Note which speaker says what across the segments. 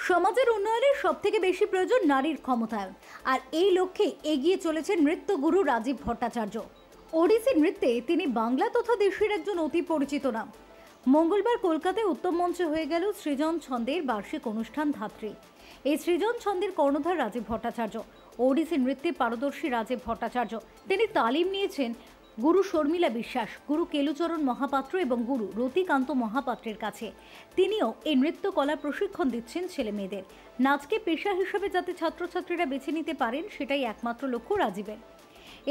Speaker 1: সমাজের উন্নয়নে সবথেকে বেশি প্রয়োজন নারীর ক্ষমতায়ন, আর এই লক্ষ্যে এগিয়ে চলেছেন নৃত্যগুরু রাজীব ভট্টাচার্য। ওড়িশি নৃত্যে তিনি বাংলা তথা দেশের একজন অতি পরিচিত নাম। মঙ্গলবার কলকাতায় উত্তম মঞ্চে হয়ে গেল সৃজন ছন্দের বার্ষিক অনুষ্ঠান ধাত্রী। এই সৃজন ছন্দের কর্ণধার রাজীব ভট্টাচার্য। ওড়িশি নৃত্যে পারদর্শী রাজীব ভট্টাচার্য তিনি তালিম নিয়েছেন গুরু শর্মিলা বিশ্বাস, গুরু কেলুচরণ মহাপাত্র এবং গুরু রতিকান্ত মহাপাত্রের কাছে। তিনিও এই নৃত্যকলা প্রশিক্ষণ দিচ্ছেন ছেলে মেয়েদের। নাচকে পেশা হিসেবে যাতে ছাত্রছাত্রীরা বেছে নিতে পারেন সেটাই একমাত্র লক্ষ্য রাজীবের।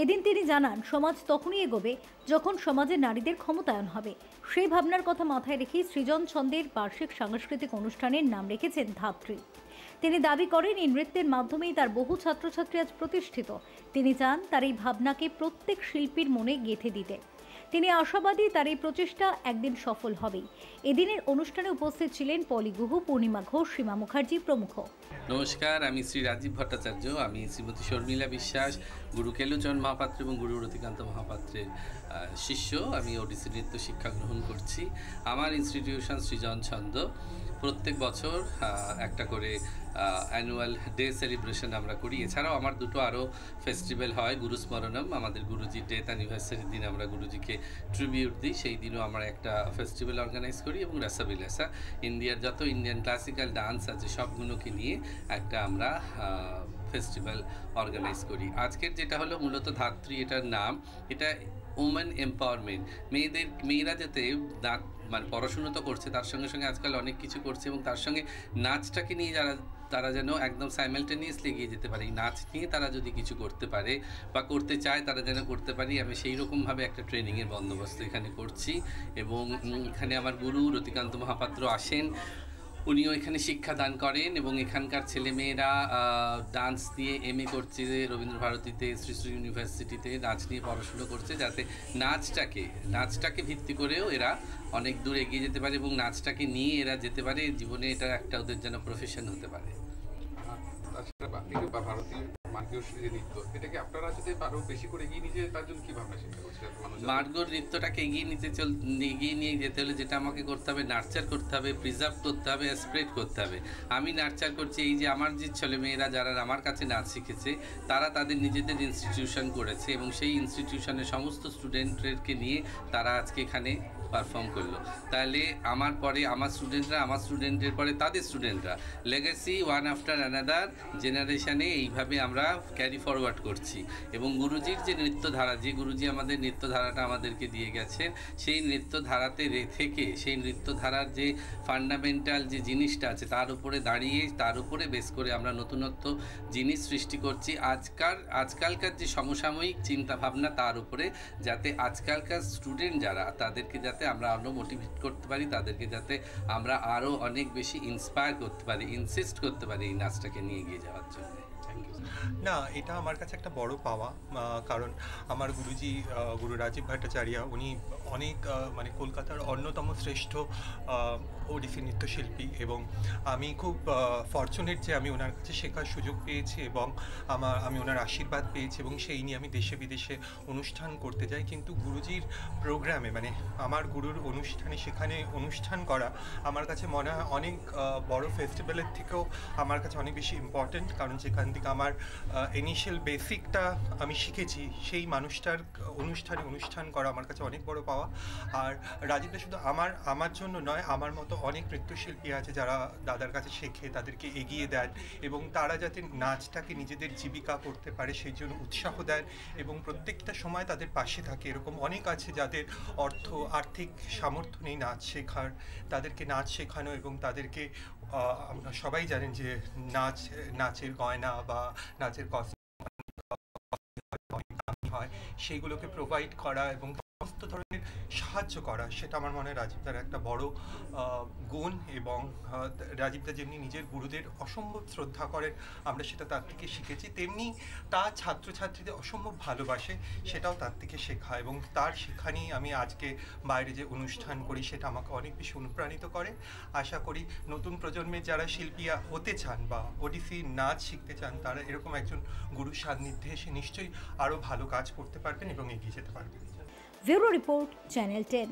Speaker 1: এদিন তিনি জানান, সমাজ তখনই এগোবে যখন সমাজে নারীদের ক্ষমতায়ন হবে। সেই ভাবনার কথা মাথায় রেখে সৃজন ছন্দের বার্ষিক সাংস্কৃতিক অনুষ্ঠানের নাম রেখেছেন ধাত্রী। তিনি দাবি করেন এই নৃত্যের মাধ্যমেই তার বহু ছাত্রছাত্রী আজ প্রতিষ্ঠিত। তিনি চান তার এই ভাবনাকে প্রত্যেক শিল্পীর মনে গেঁথে দিতে। তিনি আশাবাদী তার এই প্রচেষ্টা একদিন সফল হবেই। এদিনের অনুষ্ঠানে উপস্থিত ছিলেন পলি গুহ, পূর্ণিমা ঘোষ, সীমা মুখার্জি প্রমুখ।
Speaker 2: নমস্কার, আমি শ্রী রাজীব ভট্টাচার্য। আমি শ্রীমতী শর্মিলা বিশ্বাস, গুরু কেলুচরণ মহাপাত্র এবং গুরু রতিকান্ত মহাপাত্রের শিষ্য। আমি ওড়িশি নৃত্য শিক্ষা গ্রহণ করছি। আমার ইনস্টিটিউশন সৃজন ছন্দ প্রত্যেক বছর একটা করে অ্যানুয়াল ডে সেলিব্রেশন আমরা করি। এছাড়াও আমার দুটো আরও ফেস্টিভ্যাল হয়। গুরু স্মরণম, আমাদের গুরুজির ডেথ অ্যানিভার্সারির দিন আমরা গুরুজিকে ট্রিবিউট দিই, সেই দিনও আমরা একটা ফেস্টিভ্যাল অর্গানাইজ করি। এবং রাসাবিলাসা, ইন্ডিয়ার যত ইন্ডিয়ান ক্লাসিক্যাল ডান্স আছে সবগুলোকে নিয়ে একটা আমরা ফেস্টিভ্যাল অর্গানাইজ করি। আজকের যেটা হলো মূলত ধাত্রী, এটার নাম, এটা ওমেন এম্পাওয়ারমেন্ট। মেয়েরা যাতে মানে পড়াশুনো তো করছে, তার সঙ্গে সঙ্গে আজকাল অনেক কিছু করছে, এবং তার সঙ্গে নাচটাকে নিয়ে তারা যেন একদম সাইমালটেনিয়াসলি এগিয়ে যেতে পারে। নাচ নিয়ে তারা যদি কিছু করতে পারে বা করতে চায়, তারা যেন করতে পারি। আমি সেই রকমভাবে একটা ট্রেনিংয়ের বন্দোবস্ত এখানে করছি। এবং এখানে আমার গুরু রতিকান্ত মহাপাত্র আসেন, উনিও এখানে শিক্ষাদান করেন। এবং এখানকার ছেলেমেয়েরা ডান্স নিয়ে MA করছে রবীন্দ্রভারতীতে, শ্রী শ্রী ইউনিভার্সিটিতে নাচ নিয়ে পড়াশুনো করছে, যাতে নাচটাকে ভিত্তি করেও এরা অনেক দূর এগিয়ে যেতে পারে এবং নাচটাকে নিয়ে এরা যেতে পারে জীবনে। এটা একটা ওদের যেন প্রফেশন হতে পারে। মার্গোর নৃত্যটাকে এগিয়ে নিয়ে যেতে হলে যেটা আমাকে করতে হবে, নার্চার করতে হবে, প্রিজার্ভ করতে হবে, স্প্রেড করতে হবে। আমি নার্চার করছি, এই যে আমার যে ছেলেমেয়েরা যারা আমার কাছে নাচ শিখেছে, তারা তাদের নিজেদের ইনস্টিটিউশন করেছে এবং সেই ইনস্টিটিউশনের সমস্ত স্টুডেন্টদেরকে নিয়ে তারা আজকে এখানে পারফর্ম করলো। তাহলে আমার পরে আমার স্টুডেন্টের পরে তাদের স্টুডেন্টরা, লেগেসি ওয়ান আফটার অ্যানাদার জেনারেশানে এইভাবে আমরা ক্যারি ফরওয়ার্ড করছি। এবং গুরুজির যে নৃত্যধারা, যে গুরুজি আমাদের নৃত্যধারাটা আমাদেরকে দিয়ে গেছেন, সেই নৃত্যধারাতে থেকে সেই নৃত্যধারার যে ফান্ডামেন্টাল যে জিনিসটা আছে তার উপরে দাঁড়িয়ে, তার উপরে বেস করে আমরা নতুনত্ব জিনিস সৃষ্টি করছি। আজকালকার যে সমসাময়িক চিন্তাভাবনা, তার উপরে যাতে আজকালকার স্টুডেন্ট যারা, তাদেরকে যাতে আমরা আরও মোটিভেট করতে পারি, তাদেরকে যাতে আমরা আরও অনেক বেশি ইন্সপায়ার করতে পারি, ইনসিস্ট করতে পারি এই নাচটাকে নিয়ে এগিয়ে যাওয়ার জন্য।
Speaker 3: না, এটা আমার কাছে একটা বড় পাওয়া, কারণ আমার গুরুজি গুরু রাজীব ভট্টাচার্য উনি অনেক মানে কলকাতার অন্যতম শ্রেষ্ঠ ওড়িশি নৃত্যশিল্পী, এবং আমি খুব ফরচুনেট যে আমি ওনার কাছে শেখার সুযোগ পেয়েছি এবং আমি ওনার আশীর্বাদ পেয়েছি, এবং সেই নিয়ে আমি দেশে বিদেশে অনুষ্ঠান করতে যাই। কিন্তু গুরুজির প্রোগ্রামে, মানে আমার গুরুর অনুষ্ঠানে, সেখানে অনুষ্ঠান করা আমার কাছে মনে হয় অনেক বড় ফেস্টিভ্যালের থেকেও আমার কাছে অনেক বেশি ইম্পর্ট্যান্ট, কারণ যেখান থেকে আমার ইনিশিয়াল বেসিকটা আমি শিখেছি, সেই মানুষটার অনুষ্ঠান করা আমার কাছে অনেক বড় পাওয়া। আর রাজীবদা শুধু আমার জন্য নয়, আমার মতো অনেক নৃত্যশিল্পী আছে যারা দাদার কাছে শেখে, তাদেরকে এগিয়ে দেন এবং তারা যাতে নাচটাকে নিজেদের জীবিকা করতে পারে সেই জন্য উৎসাহ দেন এবং প্রত্যেকটা সময় তাদের পাশে থাকে। এরকম অনেক আছে যাদের আর্থিক সামর্থ্য নেই নাচ শেখার, তাদেরকে নাচ শেখানো এবং তাদেরকে আমরা সবাই জানেন যে নাচের গয়না বা নাচের হয়, সেইগুলোকে প্রোভাইড করা এবং সমস্ত ধরনের সাহায্য করা, সেটা আমার মনে হয় রাজীবদার একটা বড় গুণ। এবং রাজীবদা যেমনি নিজের গুরুদের অসম্ভব শ্রদ্ধা করেন, আমরা সেটা তার থেকে শিখেছি, তেমনি তার ছাত্রছাত্রীদের অসম্ভব ভালোবাসে, সেটাও তার থেকে শেখা। এবং তার শেখা নিয়ে আমি আজকে বাইরে যে অনুষ্ঠান করি সেটা আমাকে অনেক বেশি অনুপ্রাণিত করে। আশা করি নতুন প্রজন্মের যারা শিল্পী হতে চান বা ওড়িশি নাচ শিখতে চান, তারা এরকম একজন গুরুর সান্নিধ্যে এসে নিশ্চয়ই আরও ভালো কাজ করতে পারবেন এবং এগিয়ে যেতে পারবেন।
Speaker 1: Bureau report, channel 10।